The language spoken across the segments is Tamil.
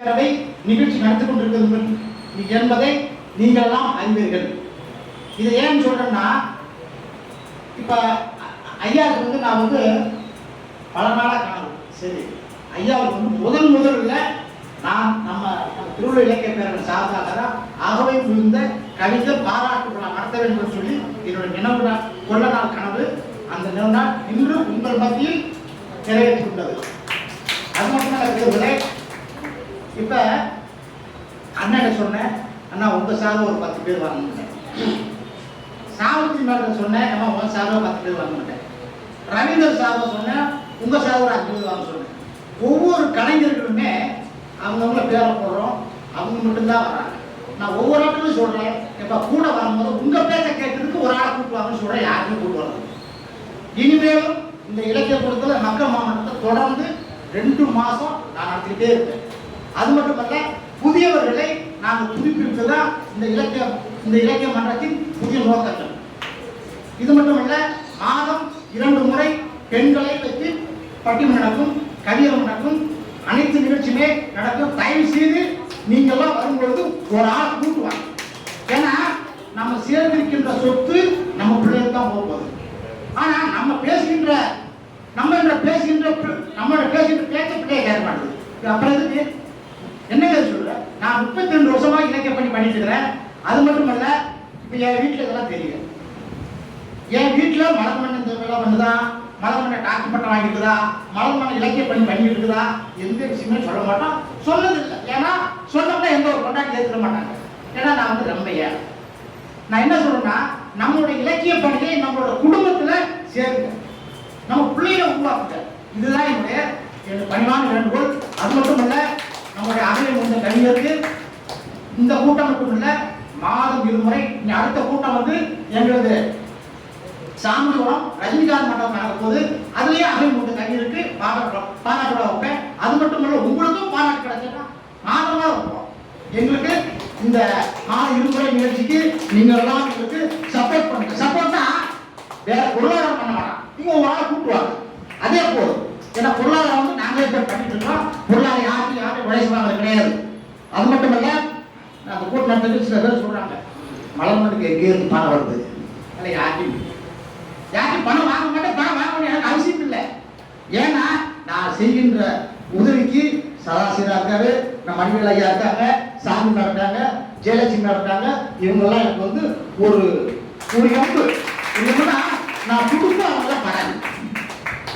நிகழ்ச்சி நடத்தி கொண்டிருக்கிறது என்பதை நீங்கள் எல்லாம் அறிவீர்கள். இதை ஏன் சொல்றேன்னா, இப்ப ஐயாவுக்கு வந்து நான் வந்து பல நாளாக காணும். சரி, ஐயாவுக்கு வந்து முதல்ல நான் நம்ம திருவள்ளுவர் இலக்கிய பேரவை சார்பாக தான் ஆகவே விழுந்த கவிதை பாராட்டு விழா நடத்த வேண்டும் சொல்லி என்னுடைய நினைவு நாள் கொள்ள நாள் கனவு அந்த நினைவு நாள் இன்று உங்கள் மத்தியில் நிறைவேற்றியுள்ளது. அது மட்டுமல்ல, இப்ப அண்ணன் சொன்னேன், அண்ணா உங்க சார்பு ஒரு 10 பேர் வாங்க மாட்டேன். சாவித்திரி மேடம் சொன்னேன், அம்மா உங்க சார்பு 10 பேர் வாங்க மாட்டேன். ரவீந்தர் சார்பு சொன்னேன், உங்க சார்பு ஒரு 5 பேர் வாங்க சொன்னேன். ஒவ்வொரு கலைஞர்களுமே அவங்கவுங்கள பேரை போடுறோம், அவங்க மட்டும்தான் வராங்க. நான் ஒவ்வொரு ஆட்களும் சொல்றேன், இப்ப கூட வரும்போது உங்க பேச்ச கேட்கறதுக்கு ஒரு ஆளை கூப்பிடுவாங்கன்னு சொல்றேன், யாருமே கூப்பிட்டு வராங்க. இனிமேலும் இந்த இலக்கிய கூட்டத்துல மக்கள் மாமன்றத்தை தொடர்ந்து 2 மாசம் நான் நடத்திக்கிட்டே இருப்பேன். அது மட்டுமல்ல, புதியவர்களை நாங்கள் புதுப்பிப்பதுதான் இந்த இலக்கிய மன்றத்தின் புதிய நோக்கங்கள். இது மட்டுமல்ல, மாதம் 2 முறை பெண்களை பற்றி பட்டிமன்றம் நடக்கும், கவியரம் நடக்கும், அனைத்து நிகழ்ச்சியுமே நடக்கும். தயவு செய்து நீங்கள்லாம் வரும்பொழுது ஒரு ஆள் கூட்டுவாங்க. ஏன்னா நம்ம சேர்ந்திருக்கின்ற சொத்து நம்ம பிள்ளைகள் தான் போகுது. ஆனா நம்ம பேசுகின்ற பேச்ச பிள்ளைய கேட்க மாட்டேங்குது. அப்புறம் எதுக்கு என்ன சொல்ற? நான் 32 வருஷமா இலக்கிய பணி பண்ணிட்டு இருக்கிறேன். அது மட்டுமல்ல, இப்ப என் வீட்டுல இதெல்லாம் தெரியும். என் வீட்டுல மலர்மண்ண இந்த வேலை பண்ணுதான், மலர்மண்ண டாக்டர் பட்டம் வாங்கிட்டுதா, மலர்மண்ண இலக்கிய பணி பண்ணிட்டு இருக்குதா, எந்த விஷயமே சொல்ல மாட்டோம், சொன்னது இல்லை. ஏன்னா சொன்னோம்னா எந்த ஒரு கொண்டாடி ஏற்றுக்க மாட்டாங்க. ஏன்னா நான் வந்து ரொம்ப நான் என்ன சொல்றேன்னா, நம்மளுடைய இலக்கிய பணியை நம்மளோட குடும்பத்துல சேருங்க, நம்ம பிள்ளைகளை உருவாக்குங்க. இதுதான் என்னுடைய பணிவான வேண்டுகோள். அது மட்டுமல்ல, நம்முடைய அகலை முந்த கவிஞருக்கு இந்த கூட்டம் மட்டும் இல்ல, மாதம் 2 முறை அடுத்த கூட்டம் வந்து எங்களது சாமிபுரம் ரஜினிகாந்த் மண்டபம் நடக்கும் போது அதுலயே அகலை முந்த கவிஞருக்கு பாராட்டு வைப்பேன். அது மட்டும் இல்ல, உங்களுக்கும் பாராட்டு கிடைச்சா மாதமா வைப்போம். எங்களுக்கு இந்த மாதம் 2 முறை நிகழ்ச்சிக்கு நீங்க எல்லாம் எங்களுக்கு சப்போர்ட் பண்ணுங்க. சப்போர்ட்னா வேற பொருளாதாரம் பண்ண மாட்டான், நீங்க ஒரு ஆளை கூட்டுவாங்க, அதே போதும். ஏன்னா பொருளாதாரம் வந்து நாங்களே பேர் பண்ணிட்டு இருக்கோம், பொருளாதாரம் யாரும் உழைச்சுவாங்க கிடையாது. அது மட்டும் இல்ல, அந்த கூட்டம் நடத்துக்கு சில பேர் சொல்றாங்க, மலர்மனுக்கு எங்கே இருந்து பணம் வருது, இல்லை யாருக்கும் பணம் வாங்க மாட்டேன், பணம் வாங்கணும் எனக்கு அவசியம் இல்லை. ஏன்னா நான் செய்கின்ற உதவிக்கு சதாசிவா இருக்காரு, நம்ம மணிவேல் ஐயா இருக்காங்க, சாமி நடக்காங்க, ஜெயலட்சுமி நடக்காங்க, இவங்கெல்லாம் எனக்கு வந்து ஒரு எம்பு இல்லைன்னா நான் கொடுத்து அவங்கள படாது.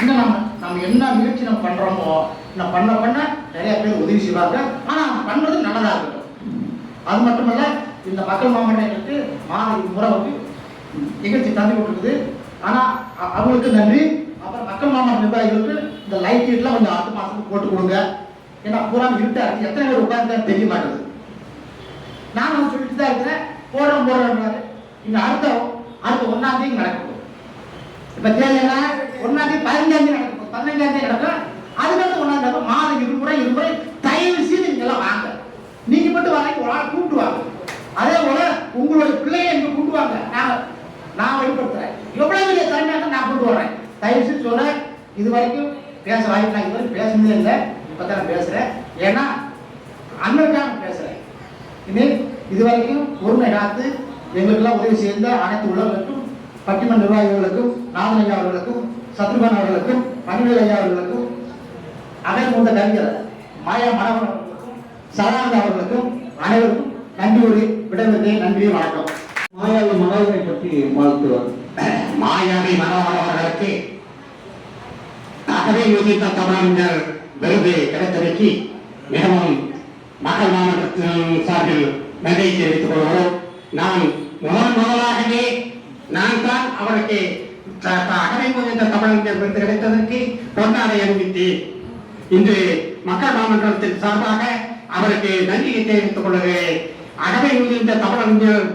இன்னும் நம்ம என்ன நிகழ்ச்சி நம்ம பண்றோமோ நான் பண்ண நிறைய பேர் உதவி செய்வாங்க. ஆனா பண்றது நல்லதா இருக்கட்டும். அது மட்டுமல்ல, இந்த மக்கள் மாமன்றங்களுக்கு மாதம் முறை வந்து நிகழ்ச்சி தந்து கொண்டிருக்குது. ஆனா அவங்களுக்கு நன்றி. அப்புறம் மக்கள் மாமன்ற நிர்வாகிகளுக்கு இந்த லைட் எல்லாம் கொஞ்சம் 6 மாசத்துக்கு போட்டு கொடுங்க. ஏன்னா பூரா இருட்டா இருக்கு, எத்தனை பேர் உட்கார்ந்து தெரிய மாட்டேங்குது. நான் வந்து சொல்லிட்டு தான் இருக்கிறேன், போடுறாரு. இங்க அடுத்த 1ஆம் தேதி நடக்கும். இப்ப தேவையான 1ஆம் தேதி 15ஆம் தேதி நடக்கும், 15ஆம் தேதி நடக்கும். அதுக்கு 1ஆம் தேதி மாதம் 2 முறை தயவு செய்து நீங்க எல்லாம் வாங்க. நீங்க மட்டும் வரைக்கும் ஒரு ஆள் கூட்டுவாங்க. அதே போல உங்களுடைய பிள்ளையை இங்க கூட்டுவாங்க. நான் வெளிப்படுத்துறேன், எவ்வளவு பெரிய திறமையாக நான் கொண்டு வரேன். தயவு செய்து சொல்றேன், இது வரைக்கும் பேச வாய்ப்பு நான் இது வரைக்கும் பேசுனதே இல்லை, இப்பதான் பேசுறேன். ஏன்னா அண்ணனுக்காக பேசுறேன். இது வரைக்கும் பொறுமை காத்து எங்களுக்கெல்லாம் உதவி செய்த அனைத்து உள்ளவர்களுக்கும், பட்டிமன்ற நிர்வாகிகளுக்கும், நாதன் ஐயா அவர்களுக்கும், சத்ருகன் அவர்களுக்கும், மணிவேல் ஐயா அவர்களுக்கும், அகல் மூத்த கவிஞர் மாயா மனோகரன் அவர்களுக்கும், சதானந்த அவர்களுக்கும் அனைவருக்கும் நன்றி கூறி விடைபெறுகிறேன். நன்றி, வணக்கம். மாயாவி மனோகரை பற்றி வாழ்த்துவார். மாயாவி மனோகரன் அவர்களுக்கு அகவை யோசித்த தமிழறிஞர் விருது கிடைத்ததற்கு மிகவும் மக்கள் மாமன்றத்தின் சார்பில் நன்றியை தெரிவித்துக் கொள்கிறோம். நான் முதலாகவே நான் தான் அவருக்கு அகவை யோசித்த தமிழறிஞர் விருது கிடைத்ததற்கு பொன்னாடை அணிவித்தேன். இன்று மக்கள் மாமன்றத்தின் சார்பாக அவருக்கு நன்றியை தெரிவித்துக் கொள்கிறேன். அகவை யோசித்த தமிழறிஞர்,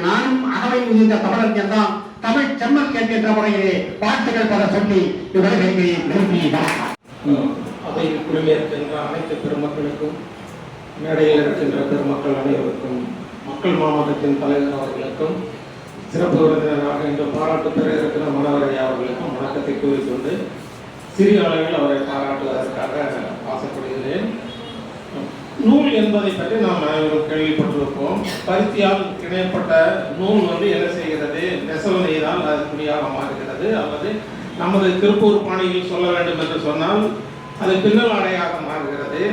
நானும் அகவை யோசித்த தமிழறிஞர் தான். தமிழ் செம்மல் கேட்கின்ற முறையிலே வாழ்த்துக்கள் பல சொல்லி இவர்களுக்கு நன்றி. அவையில் குழுமியிருக்கின்ற அனைத்து பெருமக்களுக்கும், மேடையில் இருக்கின்ற பெருமக்கள் அனைவருக்கும், மக்கள் மாமன்றத்தின் தலைவர் அவர்களுக்கும், சிறப்பு விருந்தினராக இன்று பாராட்டு பெற இருக்கிற மனோகர் அவர்களுக்கும் வணக்கத்தை கூறிக்கொண்டு சிறிய அளவில் அவரை பாராட்டுவதற்காக ஆசைப்படுகிறேன். நூல் என்பதை பற்றி நாம் அனைவரும் கேள்விப்பட்டிருப்போம். பருத்தியால் இணையப்பட்ட நூல் என்ன செய்கிறது? நெசவு நெய்தால் அது துணியாக மாறுகிறது. அல்லது நமது திருப்பூர் பாணியில் சொல்ல வேண்டும் என்று சொன்னால் அது பின்னல் ஆடையாக மாறுகிறது.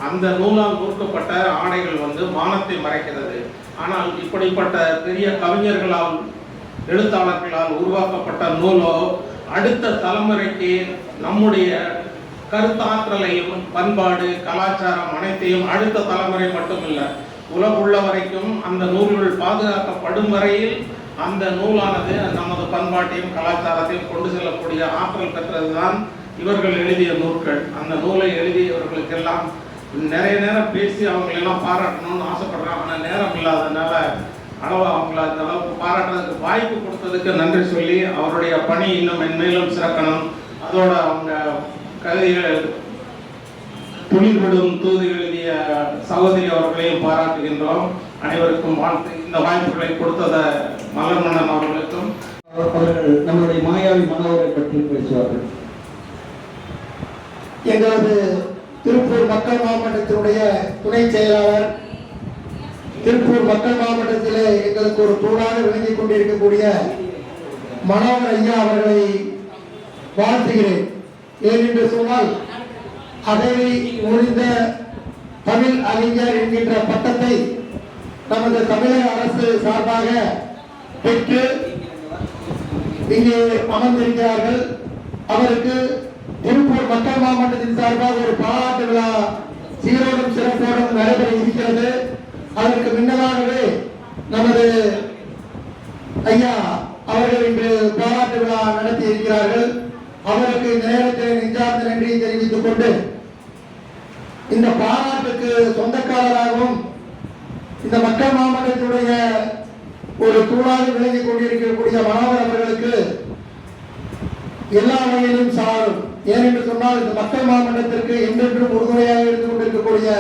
அந்த நூலால் நூற்கப்பட்ட ஆடைகள் மானத்தை மறைக்கிறது. ஆனால் இப்படிப்பட்ட பெரிய கவிஞர்களால் எழுத்தாளர்களால் உருவாக்கப்பட்ட நூலோ அடுத்த தலைமுறைக்கு நம்முடைய கருத்தாற்றலையும் பண்பாடு கலாச்சாரம் அனைத்தையும் அடுத்த தலைமுறை மட்டுமில்லை, உலகுள்ள வரைக்கும் அந்த நூல்கள் பாதுகாக்கப்படும் வரையில் அந்த நூலானது நமது பண்பாட்டையும் கலாச்சாரத்தையும் கொண்டு செல்லக்கூடிய ஆற்றல் பெற்றதுதான் இவர்கள் எழுதிய நூல்கள். அந்த நூலை எழுதியவர்களுக்கெல்லாம் நிறைய நேரம் பேசி அவங்களெல்லாம் பாராட்டணும்னு ஆசைப்படுறாங்க. ஆனால் நேரம் இல்லாததுனால அவங்கள அந்த அளவுக்கு பாராட்டுறதுக்கு வாய்ப்பு கொடுத்ததுக்கு நன்றி சொல்லி அவருடைய பணி இன்னும் மென்மேலும் சிறக்கணும். அதோட அவங்க கவிதைகள் துணிவிடும் தூது எழுதிய சகோதரி அவர்களையும் பாராட்டுகின்றோம். அனைவருக்கும் வாழ்த்து. இந்த வாய்ப்புகளை கொடுத்தத மலர்மன்னன் அவர்களுக்கும். அவர்கள் நம்மளுடைய மாயாவி மனோகரை பற்றி பேசுவார்கள். எங்களது திருப்பூர் மக்கள் மாவட்டத்தினுடைய துணை செயலாளர், திருப்பூர் மக்கள் மாவட்டத்திலே எங்களுக்கு ஒரு தூணாக விளங்கிக் கொண்டிருக்கக்கூடிய மனோகர் ஐயா அவர்களை வாழ்த்துகிறேன். ஏனென்று சொன்னால் அகவை முடிந்த தமிழ் அறிஞர் என்கின்ற பட்டத்தை நமது தமிழக அரசு சார்பாக பெற்று இங்கே அமர்ந்திருக்கிறார்கள். அவருக்கு திருப்பூர் மக்கள் மாவட்டத்தின் சார்பாக ஒரு பாராட்டு விழா சீரோடும் சிறப்போடும் நடைபெற இருக்கிறது. அதற்கு முன்னதாகவே நமது ஐயா அவர்கள் இன்று பாராட்டு விழா நடத்தி இருக்கிறார்கள். அவருக்கு இந்த நேரத்தில் நெஞ்சார்ந்த நன்றியை தெரிவித்துக் கொண்டு இந்த பாராட்டுக்கு சொந்தக்காரராகவும் இந்த மக்கள் மாவட்டத்தினுடைய ஒரு தூணாக விளங்கிக் கொண்டிருக்கக்கூடிய மனோகர் அவர்களுக்கு எல்லா வகையிலும் சாரும். ஏனென்று சொன்னால் இந்த மக்கள் மாவட்டத்திற்கு என்றென்றும் உறுதுணையாக இருந்து கொண்டிருக்கக்கூடிய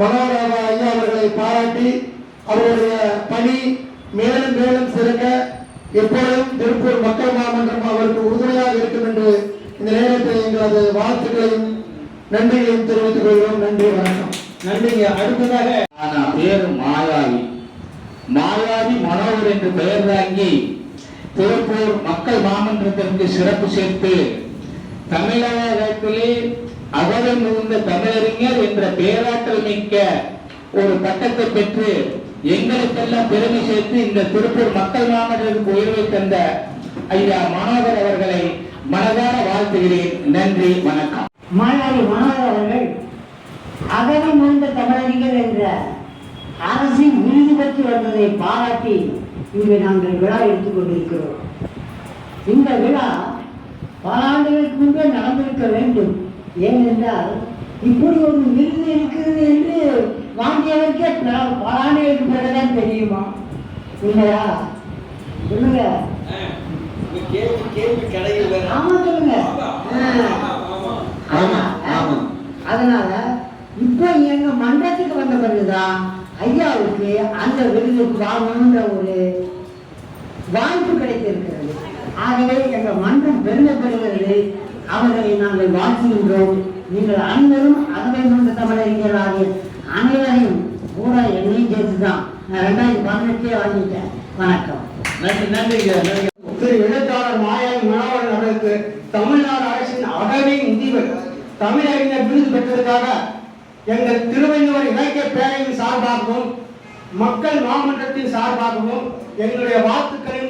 மனோகர் ஐயா அவர்களை பாராட்டி அவருடைய பணி மேலும் மேலும் சிறக்க எப்பொழுதும் திருப்பூர் மக்கள் மாமன்றம் அவருக்கு உறுதுணையாக இருக்கும் என்று இந்த நேரத்தில் எங்களது வாழ்த்துக்களையும் நன்றிகளையும் தெரிவித்துக் கொள்கிறோம். நன்றி, வணக்கம். நன்றிங்க. அடுத்ததாக பேரு மாயாவி மனோகர் என்று பெயர் தாங்கி திருப்பூர் மக்கள் மாமன்றத்திற்கு சிறப்பு சேர்த்து தமிழகத்திலே அவலம் மிகுந்த தமிழறிஞர் என்ற பேராற்றல் மிக்க ஒரு பட்டத்தை பெற்று எங்களுக்கெல்லாம் பெருமை சேர்த்து இந்த திருப்பூர் மக்கள் மாமன்றத்துக்கு உயர்வை தந்த ஐயா மனோகர் அவர்களை மனதார வாழ்த்துகிறேன். நன்றி, வணக்கம். மாயாவி மனோகர் அவர்கள் அகலம் மிகுந்த தமிழறிஞர் என்ற அரசின் விருது பெற்று வந்ததை பாராட்டி இங்கு நாங்கள் விழா எடுத்துக் கொண்டிருக்கிறோம். இந்த விழா பல ஆண்டுகளுக்கு முன்பே நடந்திருக்க வேண்டும். ஏனென்றால் இப்படி ஒரு விருது இருக்குது என்று வாங்கியவருக்கே பல ஆண்டுகளுக்கு பிறகுதான் தெரியுமா? இல்லையா? சொல்லுங்க. ஆமா, சொல்லுங்க. அதனால இப்போ எங்க மன்றத்துக்கு வந்த பிறகுதான் ஐயாவுக்கு அந்த விருதுக்கு வாங்கணுன்ற ஒரு வாய்ப்பு கிடைத்திருக்கிறது. ஆகவே எங்கள் மன்றம் பெருமை பெறுகிறது. அவர்களை நாங்கள் வாழ்த்துகின்றோம். நீங்கள் அனைவரும் அகவை மன்ற தமிழறிஞர்களாகிய அனைவரையும் கூட என்னையும் சேர்த்துதான் நான் 2018 வாங்கிட்டேன். வணக்கம். நன்றி, நன்றி. திரு எழுத்தாளர் மாயாவி மனோகர் அவர்களுக்கு தமிழ்நாடு அரசின் அகவை முதிவர் தமிழறிஞர் விருது பெற்றதற்காக எங்கள் திருவள்ளுவர் இலக்கிய பேரவையின் சார்பாகவும் மக்கள் மாமன்றத்தின் சார்பாகவும் எங்களுடைய வாழ்த்துக்களை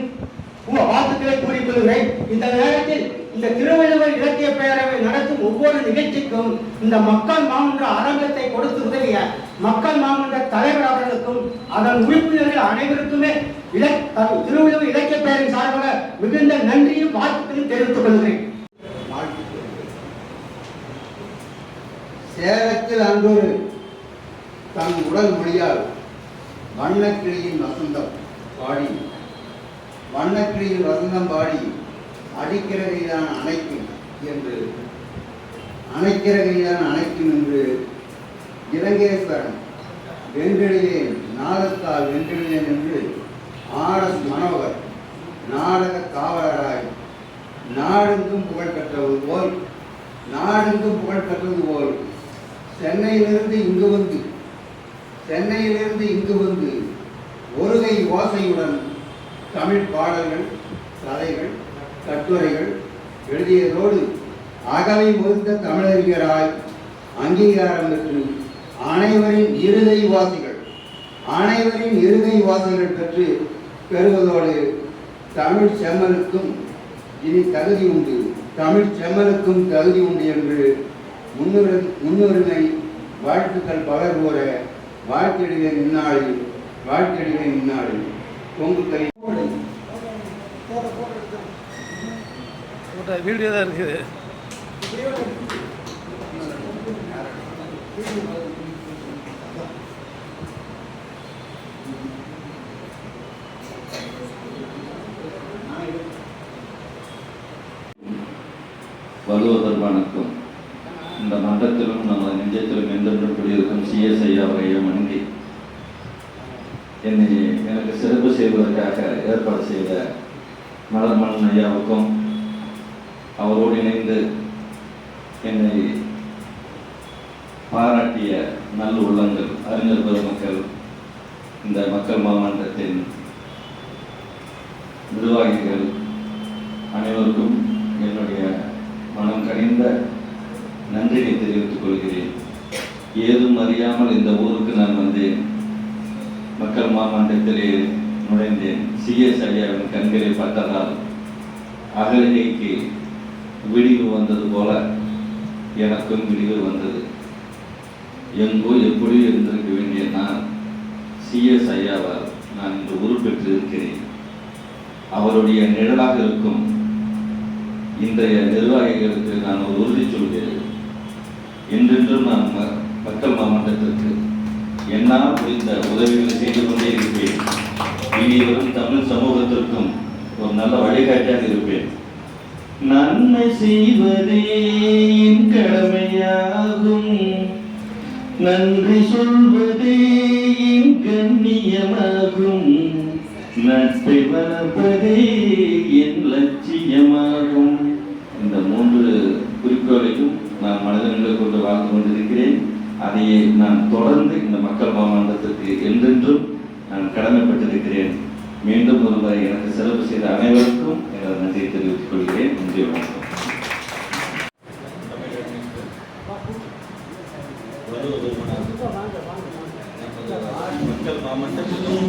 கூறிக்கொள்கிறேன். இந்த நேரத்தில் இந்த திருவள்ளுவர் இலக்கிய பேரவை நடத்தும் ஒவ்வொரு நிகழ்ச்சிக்கும் இந்த மக்கள் மாமன்ற அரங்கத்தை கொடுத்து உதவிய மக்கள் மாமன்ற தலைவர் அவர்களுக்கும் அதன் உறுப்பினர்கள் அனைவருக்குமே திருவள்ளுவர் இலக்கிய பேரவை சார்பாக மிகுந்த நன்றியும் வாழ்த்துக்களையும் தெரிவித்துக் கொள்கிறேன். சேலத்தில் அன்றொரு தன் உடல் மொழியால் வண்ணக்கிளியின் வசந்தம் பாடி அடிக்கிறகைதான் அணைக்கும் என்று இலங்கேஸ்வரன் வென்றெழுதேன் நாதத்தால் வென்றெழுதேன் என்று ஆர்.எஸ். மனோகர் நாடக காவலராய் நாடெங்கும் புகழ் பெற்றது போல் சென்னையிலிருந்து இங்கு வந்து ஒருகை ஓசையுடன் தமிழ் பாடல்கள், கதைகள், கட்டுரைகள் எழுதியதோடு அகவை முழுந்த தமிழறிஞராய் அங்கீகாரம் பெற்று அனைவரின் இருகை வாசிகள் பெறுவதோடு தமிழ் செம்மலுக்கும் இனி தகுதி உண்டு, என்று முன்னுரிமை வாழ்த்துக்கள் பலர் கூற வாழ்த்திடுவேன் இந்நாளில் பொங்குக்கை வீடியோ தான் இருக்குது. வலுவதற்கானுக்கும் இந்த மன்றத்திலும் நமது நெஞ்சத்திலும் என்றென்று குடியிருக்கும் சிஎஸ்ஐ அவரையை வணங்கி எனக்கு சிறப்பு செய்வதற்காக ஏற்பாடு செய்த மலர்மணன் ஐயாவுக்கும் அவரோடு இணைந்து என்னை பாராட்டிய நல்ல உள்ளங்கள், அறிஞர் பெருமக்கள், இந்த மக்கள் மாமன்றத்தின் நிர்வாகிகள் அனைவருக்கும் என்னுடைய மனம் கனிந்த நன்றியை தெரிவித்துக் கொள்கிறேன். ஏதும் அறியாமல் இந்த ஊருக்கு நான் வந்தேன். மக்கள் மாமன்றத்திலே நுழைந்தேன். சிஎஸ் ஐயாவின் கண்களை பட்டதால் அகலிகைக்கு விடிவு வந்தது போல எனக்கும் விடிவு வந்தது. எங்கோ எப்படி இருந்திருக்க வேண்டிய நான் சிஎஸ் ஐயாவால் நான் இன்று உருப்பெற்று இருக்கிறேன். அவருடைய நிழலாக இருக்கும் இன்றைய நிர்வாகிகளுக்கு நான் ஒரு உறுதி சொல்கிறேன். என்றென்றும் நான் மக்கள் மாமன்றத்திற்கு என்னால் முடிந்த உதவிகளை செய்து கொண்டே இருப்பேன். இனி வரும் தமிழ் சமூகத்திற்கும் ஒரு நல்ல வழிகாட்டியாக இருப்பேன். நன்மை செய்வதே என் கடமையாகும், நன்றி சொல்வதே என் கண்ணியமாகும், நட்பை வளர்ப்பதே என் லட்சியமாகும். இந்த 3 குறிக்கோளையும் நான் மனிதர்கள் கொண்டு வாழ்ந்து கொண்டிருக்கிறேன். அதையே நான் தொடர்ந்து இந்த மக்கள் மாமன்றத்திற்கு என்றென்றும் நான் கடமைப்பட்டிருக்கிறேன். மீண்டும் ஒருமுறை எனக்கு சிறப்பு செய்த அனைவருக்கும் எனது நன்றியை தெரிவித்துக் கொள்கிறேன். நன்றி, வணக்கம். மக்கள் மாமன்றத்திலும்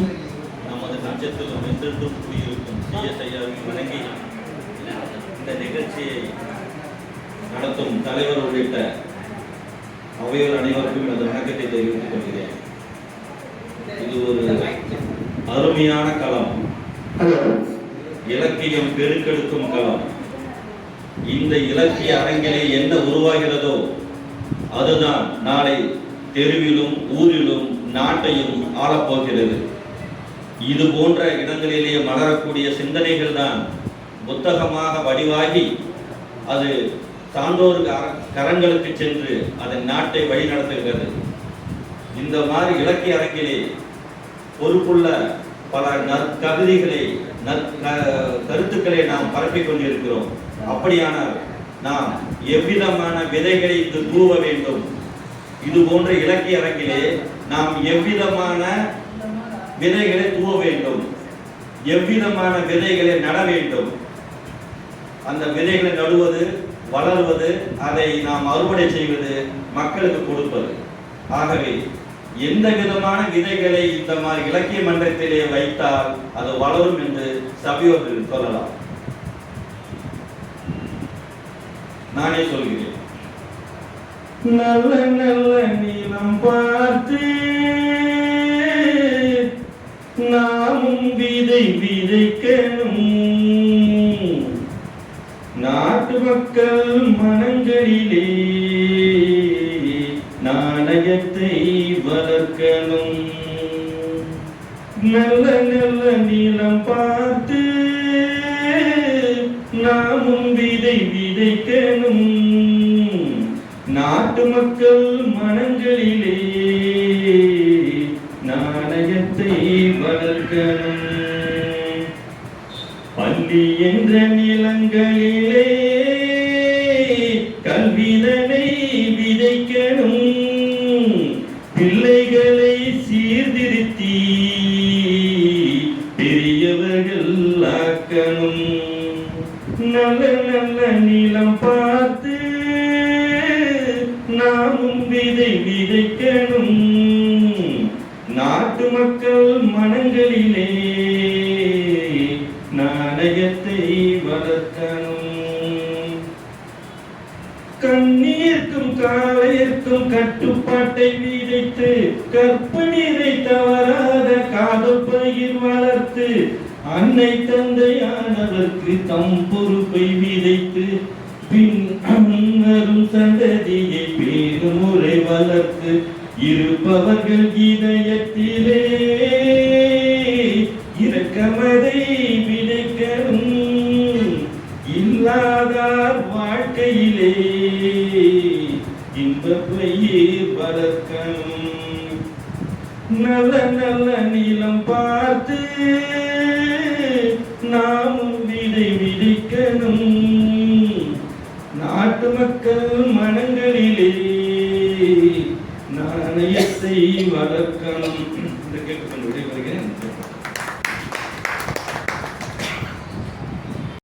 நமது நெஞ்சத்திலும் என்றென்றும் குடியிருக்கும் சிஎஸ்ஐயாவை வணங்கி இந்த நிகழ்ச்சியை நடத்தும் தலைவர் உள்ளிட்ட அவையோர் அனைவருக்கும் எனது வணக்கத்தை தெரிவித்துக் கொள்கிறேன். இது ஒரு அருமையான களம், இலக்கியம் பெருக்கெடுக்கும் களம். இந்த இலக்கிய அரங்கிலே என்ன உருவாகிறதோ அதுதான் நாளை தெருவிலும் ஊரிலும் நாட்டையும் ஆளப்போகிறது. இது போன்ற இடங்களிலேயே மலரக்கூடிய சிந்தனைகள் தான் புத்தகமாக வடிவாகி அது சான்றோர் கரங்களுக்கு சென்று அதன் நாட்டை வழிநடத்துகிறது. இந்த மாதிரி இலக்கிய அரங்கிலே பொறுப்புள்ள பல நற்கவிதைகளை கருத்துக்களை நாம் பரப்பிக் கொண்டிருக்கிறோம். அப்படியானால் நாம் எவ்விதமான விதைகளை இங்கு தூவ வேண்டும்? இது போன்ற இலக்கிய அரங்கிலே நாம் எவ்விதமான விதைகளை தூவ வேண்டும்? எவ்விதமான விதைகளை நட வேண்டும்? அந்த விதைகளை நடுவது, வளர்வது, அதை நாம் அறுவடை செய்வது, மக்களுக்கு கொடுப்பது. ஆகவே எந்த விதமான விதைகளை இந்த மாதிரி இலக்கிய மன்றத்திலே வைத்தால் அது வளரும் என்று சபையோர்கள் சொல்லலாம். நானே சொல்கிறேன். நல்ல நல்ல நீளம் பார்த்து நாமும் விதை விதைக்கணும், நாட்டு மக்கள் மனங்களிலே நாணயத்தை வளர்க்கணும். நல்ல நல்ல நீளம் பார்த்து நாமும் விதை விதைக்கணும், நாட்டு மக்கள் மனங்களிலே நாணயத்தை வளர்க்கணும். பள்ளி என்ற நிலங்களிலே கல்விதனை விதைக்கணும், விதைக்கணும், நாட்டு மக்கள் மனங்களிலே நாணயத்தை வளர்க்கணும். கண்ணீர்க்கும் காலையிற்கும் கட்டுப்பாட்டை விதைத்து, கற்பனீரை தவறாத காதல் பயிர் வளர்த்து, அன்னை தந்தையானவர்க்கு தம் பொறுப்பை விதைத்து, பின் அன்னரும் சந்ததியை பேரும் முறை வளர்த்து, இருப்பவர்கள் இதயத்திலே இரக்கமதை விதைக்கணும், இல்லாதார் வாழ்க்கையிலே இன்பப்பயிர் வளர்க்கணும். நல்ல நல்ல நிலம் பார்த்து நாமும் விதை விதைக்கணும், நாட்டு மக்கள் மனங்களிலே நாணயத்தை வளர்க்கணும் என்று கேட்டுக்கொண்டு விடைபெறுகிறேன்.